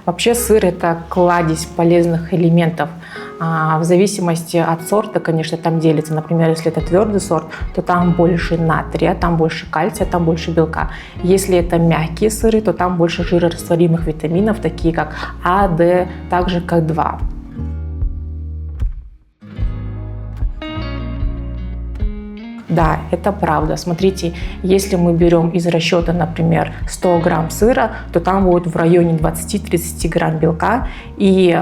Вообще сыр – это кладезь полезных элементов. В зависимости от сорта, конечно, там делится. Например, если это твердый сорт, то там больше натрия, там больше кальция, там больше белка. Если это мягкие сыры, то там больше жирорастворимых витаминов, такие как А, Д, также К2. Да, это правда. Смотрите, если мы берем из расчета, например, 100 грамм сыра, то там будет в районе 20-30 грамм белка, и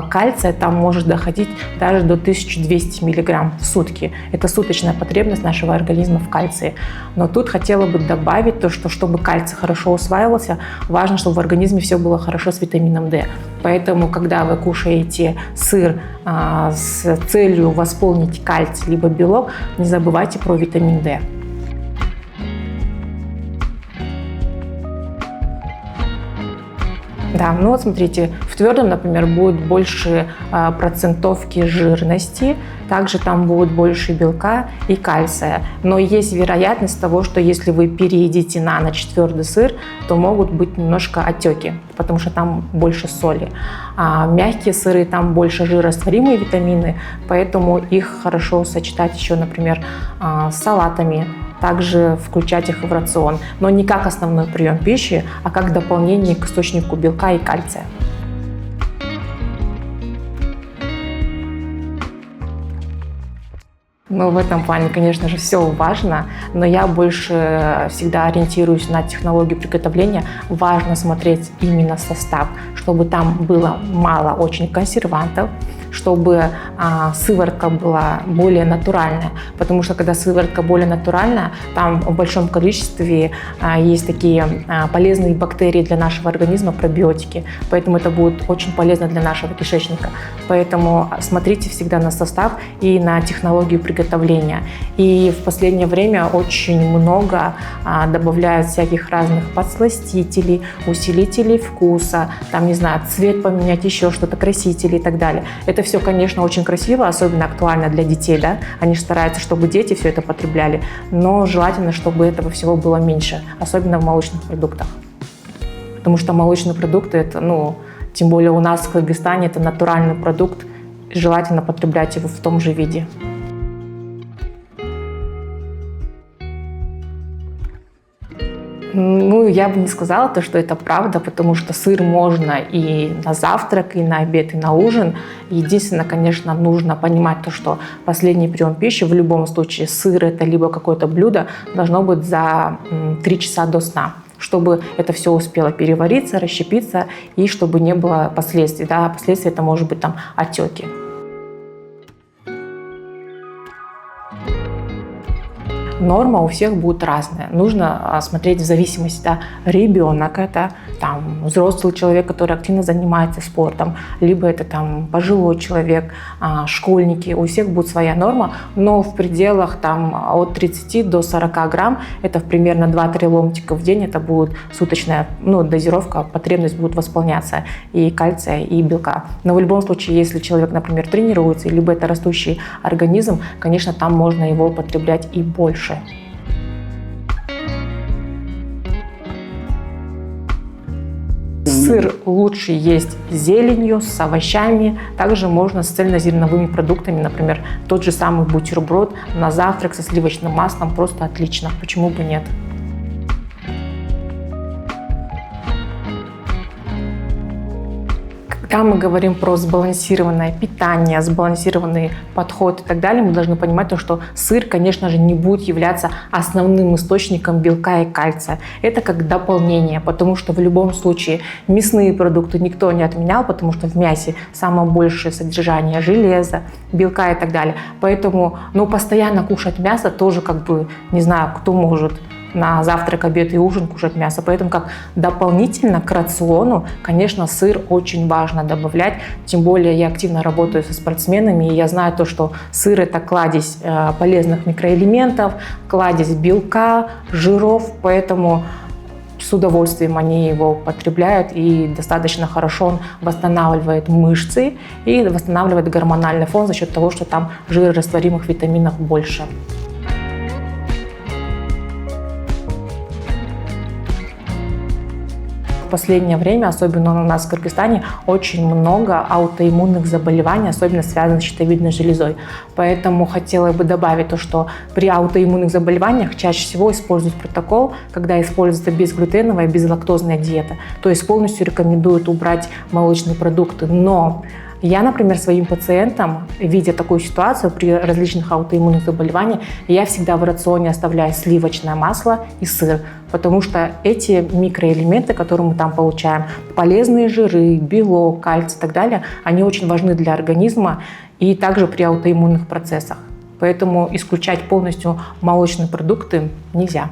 кальция там может доходить даже до 1200 миллиграмм в сутки. Это суточная потребность нашего организма в кальции. Но тут хотела бы добавить то, что чтобы кальций хорошо усваивался, важно, чтобы в организме все было хорошо с витамином D. Поэтому, когда вы кушаете сыр с целью восполнить кальций либо белок, не забывайте про витамин D. Да, ну вот смотрите, в твердом, например, будет больше процентовки жирности, также там будет больше белка и кальция. Но есть вероятность того, что если вы переедите на ночь твердый сыр, то могут быть немножко отеки, потому что там больше соли. А мягкие сыры, там больше жирорастворимые витамины, поэтому их хорошо сочетать еще, например, с салатами. Также включать их в рацион, но не как основной прием пищи, а как дополнение к источнику белка и кальция. Ну, в этом плане, конечно же, все важно, но я больше всегда ориентируюсь на технологию приготовления. Важно смотреть именно состав, чтобы там было мало очень консервантов, чтобы сыворотка была более натуральная, потому что когда сыворотка более натуральная, там в большом количестве есть такие полезные бактерии для нашего организма, пробиотики, поэтому это будет очень полезно для нашего кишечника. Поэтому смотрите всегда на состав и на технологию приготовления. И в последнее время очень много добавляют всяких разных подсластителей, усилителей вкуса, там, не знаю, цвет поменять, еще что-то, красители и так далее. Это все, конечно, очень красиво, особенно актуально для детей, да? Они же стараются, чтобы дети все это потребляли, но желательно, чтобы этого всего было меньше, особенно в молочных продуктах. Потому что молочные продукты, это, тем более у нас в Кыргызстане, это натуральный продукт, желательно потреблять его в том же виде. Я бы не сказала, что это правда, потому что сыр можно и на завтрак, и на обед, и на ужин. Единственное, конечно, нужно понимать что последний прием пищи, в любом случае сыр это либо какое-то блюдо, должно быть за 3 часа до сна, чтобы это все успело перевариться, расщепиться и чтобы не было последствий. Да? Последствия это может быть отеки. Норма у всех будет разная. Нужно смотреть в зависимости, ребенок это, взрослый человек, который активно занимается спортом, либо это пожилой человек, школьники. У всех будет своя норма, но в пределах от 30 до 40 грамм, это примерно 2-3 ломтика в день, это будет суточная дозировка, потребность будет восполняться и кальция, и белка. Но в любом случае, если человек, например, тренируется, либо это растущий организм, конечно, там можно его употреблять и больше. Сыр лучше есть с зеленью, с овощами. Также можно с цельнозерновыми продуктами, например, тот же самый бутерброд на завтрак со сливочным маслом. Просто отлично. Почему бы нет? Когда мы говорим про сбалансированное питание, сбалансированный подход и так далее, мы должны понимать что сыр, конечно же, не будет являться основным источником белка и кальция. Это как дополнение, потому что в любом случае мясные продукты никто не отменял, потому что в мясе самое большее содержание железа, белка и так далее. Поэтому, постоянно кушать мясо тоже не знаю, кто может на завтрак, обед и ужин кушать мясо. Поэтому как дополнительно к рациону, конечно, сыр очень важно добавлять. Тем более я активно работаю со спортсменами, и я знаю что сыр это кладезь полезных микроэлементов, кладезь белка, жиров, поэтому с удовольствием они его потребляют, и достаточно хорошо он восстанавливает мышцы и восстанавливает гормональный фон за счет того, что там жирорастворимых витаминов больше. последнее время, особенно у нас в Кыргызстане, очень много аутоиммунных заболеваний, особенно связанных с щитовидной железой. Поэтому хотела бы добавить то, что при аутоиммунных заболеваниях чаще всего используют протокол, когда используется безглютеновая, безлактозная диета. То есть полностью рекомендуют убрать молочные продукты. Но я, например, своим пациентам, видя такую ситуацию при различных аутоиммунных заболеваниях, я всегда в рационе оставляю сливочное масло и сыр, потому что эти микроэлементы, которые мы там получаем, полезные жиры, белок, кальций и так далее, они очень важны для организма и также при аутоиммунных процессах. Поэтому исключать полностью молочные продукты нельзя.